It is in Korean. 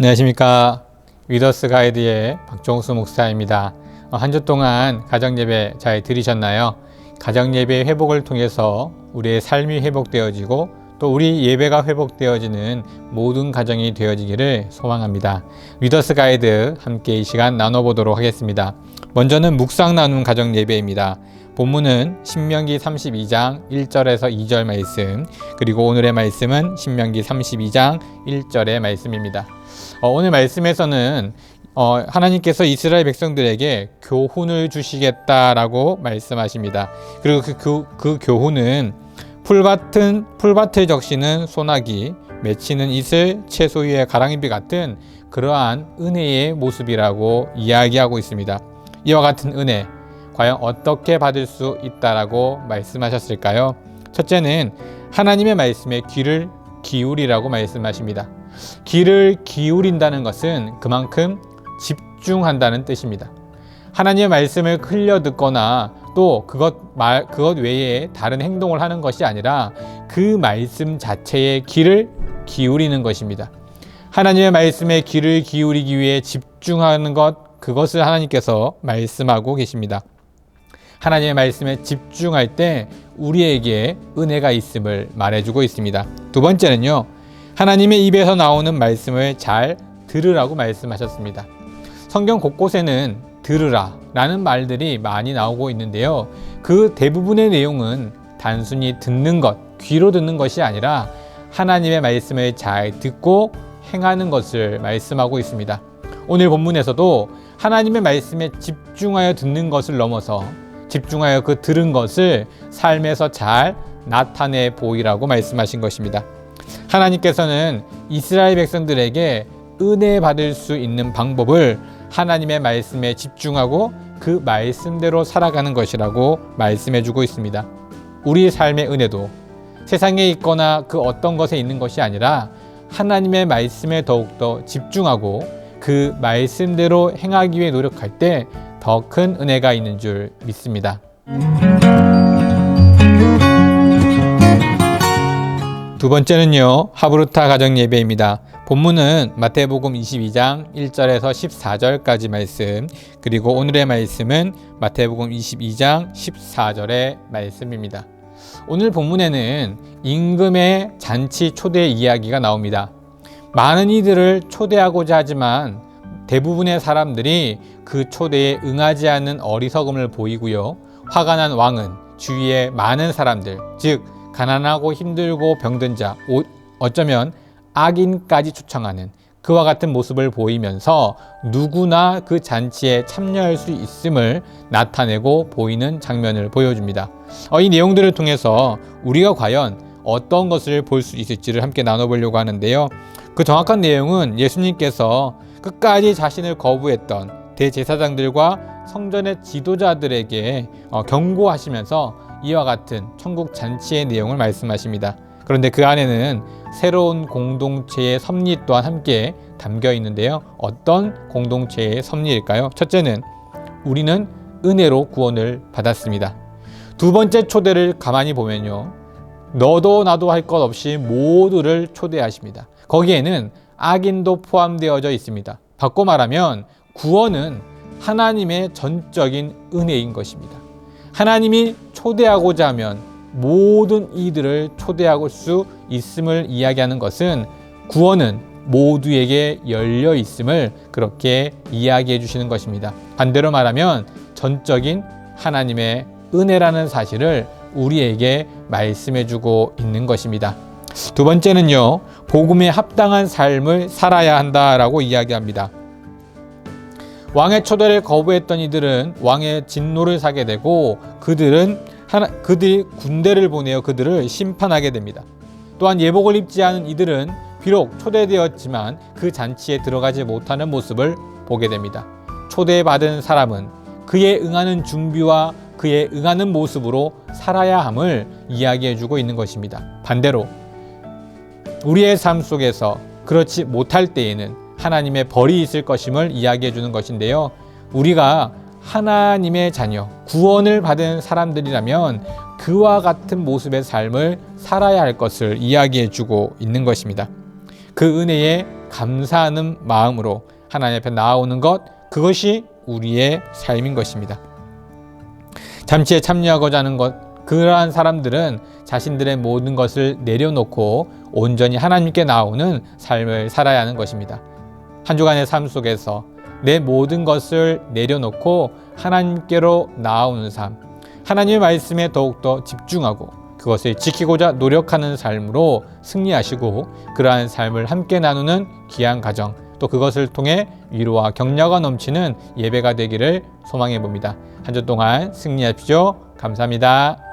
안녕하십니까. 위더스 가이드의 박종수 목사입니다. 한 주 동안 가정예배 잘 들으셨나요? 가정예배의 회복을 통해서 우리의 삶이 회복되어지고 또 우리 예배가 회복되어지는 모든 가정이 되어지기를 소망합니다. 위더스 가이드 함께 이 시간 나눠보도록 하겠습니다. 먼저는 묵상 나눔 가정예배입니다. 본문은 신명기 32장 1절에서 2절 말씀, 그리고 오늘의 말씀은 신명기 32장 1절의 말씀입니다. 오늘 말씀에서는 하나님께서 이스라엘 백성들에게 교훈을 주시겠다라고 말씀하십니다. 그리고 그 교훈은 풀밭을 적시는 소나기, 맺히는 이슬, 채소 위에 가랑비 같은 그러한 은혜의 모습이라고 이야기하고 있습니다. 이와 같은 은혜, 과연 어떻게 받을 수 있다라고 말씀하셨을까요? 첫째는 하나님의 말씀에 귀를 기울이라고 말씀하십니다. 귀를 기울인다는 것은 그만큼 집중한다는 뜻입니다. 하나님의 말씀을 흘려 듣거나 또 그것 외에 다른 행동을 하는 것이 아니라 그 말씀 자체에 귀를 기울이는 것입니다. 하나님의 말씀에 귀를 기울이기 위해 집중하는 그것을 하나님께서 말씀하고 계십니다. 하나님의 말씀에 집중할 때 우리에게 은혜가 있음을 말해주고 있습니다. 두 번째는요, 하나님의 입에서 나오는 말씀을 잘 들으라고 말씀하셨습니다. 성경 곳곳에는 들으라 라는 말들이 많이 나오고 있는데요, 그 대부분의 내용은 단순히 듣는 것, 귀로 듣는 것이 아니라 하나님의 말씀을 잘 듣고 행하는 것을 말씀하고 있습니다. 오늘 본문에서도 하나님의 말씀에 집중하여 듣는 것을 넘어서 집중하여 그 들은 것을 삶에서 잘 나타내 보이라고 말씀하신 것입니다. 하나님께서는 이스라엘 백성들에게 은혜 받을 수 있는 방법을 하나님의 말씀에 집중하고 그 말씀대로 살아가는 것이라고 말씀해 주고 있습니다. 우리의 삶의 은혜도 세상에 있거나 그 어떤 것에 있는 것이 아니라 하나님의 말씀에 더욱더 집중하고 그 말씀대로 행하기 위해 노력할 때 더 큰 은혜가 있는 줄 믿습니다. 두 번째는요, 하브루타 가정예배입니다. 본문은 마태복음 22장 1절에서 14절까지 말씀, 그리고 오늘의 말씀은 마태복음 22장 14절의 말씀입니다. 오늘 본문에는 임금의 잔치 초대 이야기가 나옵니다. 많은 이들을 초대하고자 하지만 대부분의 사람들이 그 초대에 응하지 않는 어리석음을 보이고요, 화가 난 왕은 주위에 많은 사람들, 즉 가난하고 힘들고 병든 자, 어쩌면 악인까지 초청하는 그와 같은 모습을 보이면서 누구나 그 잔치에 참여할 수 있음을 나타내고 보이는 장면을 보여줍니다. 이 내용들을 통해서 우리가 과연 어떤 것을 볼 수 있을지를 함께 나눠보려고 하는데요, 그 정확한 내용은 예수님께서 끝까지 자신을 거부했던 대제사장들과 성전의 지도자들에게 경고하시면서 이와 같은 천국 잔치의 내용을 말씀하십니다. 그런데 그 안에는 새로운 공동체의 섭리 또한 함께 담겨 있는데요, 어떤 공동체의 섭리일까요? 첫째는 우리는 은혜로 구원을 받았습니다. 두 번째 초대를 가만히 보면요, 너도 나도 할 것 없이 모두를 초대하십니다. 거기에는 악인도 포함되어져 있습니다. 바꿔 말하면 구원은 하나님의 전적인 은혜인 것입니다. 하나님이 초대하고자 하면 모든 이들을 초대할 수 있음을 이야기하는 것은 구원은 모두에게 열려 있음을 그렇게 이야기해 주시는 것입니다. 반대로 말하면 전적인 하나님의 은혜라는 사실을 우리에게 말씀해 주고 있는 것입니다. 두 번째는요, 복음에 합당한 삶을 살아야 한다라고 이야기합니다. 왕의 초대를 거부했던 이들은 왕의 진노를 사게 되고 그들이 군대를 보내어 그들을 심판하게 됩니다. 또한 예복을 입지 않은 이들은 비록 초대되었지만 그 잔치에 들어가지 못하는 모습을 보게 됩니다. 초대받은 사람은 그에 응하는 준비와 그에 응하는 모습으로 살아야 함을 이야기해주고 있는 것입니다. 반대로 우리의 삶 속에서 그렇지 못할 때에는 하나님의 벌이 있을 것임을 이야기해 주는 것인데요, 우리가 하나님의 자녀, 구원을 받은 사람들이라면 그와 같은 모습의 삶을 살아야 할 것을 이야기해 주고 있는 것입니다. 그 은혜에 감사하는 마음으로 하나님 앞에 나아오는 것, 그것이 우리의 삶인 것입니다. 잠시에 참여하고자 하는 것, 그러한 사람들은 자신들의 모든 것을 내려놓고 온전히 하나님께 나오는 삶을 살아야 하는 것입니다. 한 주간의 삶 속에서 내 모든 것을 내려놓고 하나님께로 나아오는 삶, 하나님의 말씀에 더욱더 집중하고 그것을 지키고자 노력하는 삶으로 승리하시고, 그러한 삶을 함께 나누는 귀한 가정, 또 그것을 통해 위로와 격려가 넘치는 예배가 되기를 소망해 봅니다. 한 주 동안 승리하십시오. 감사합니다.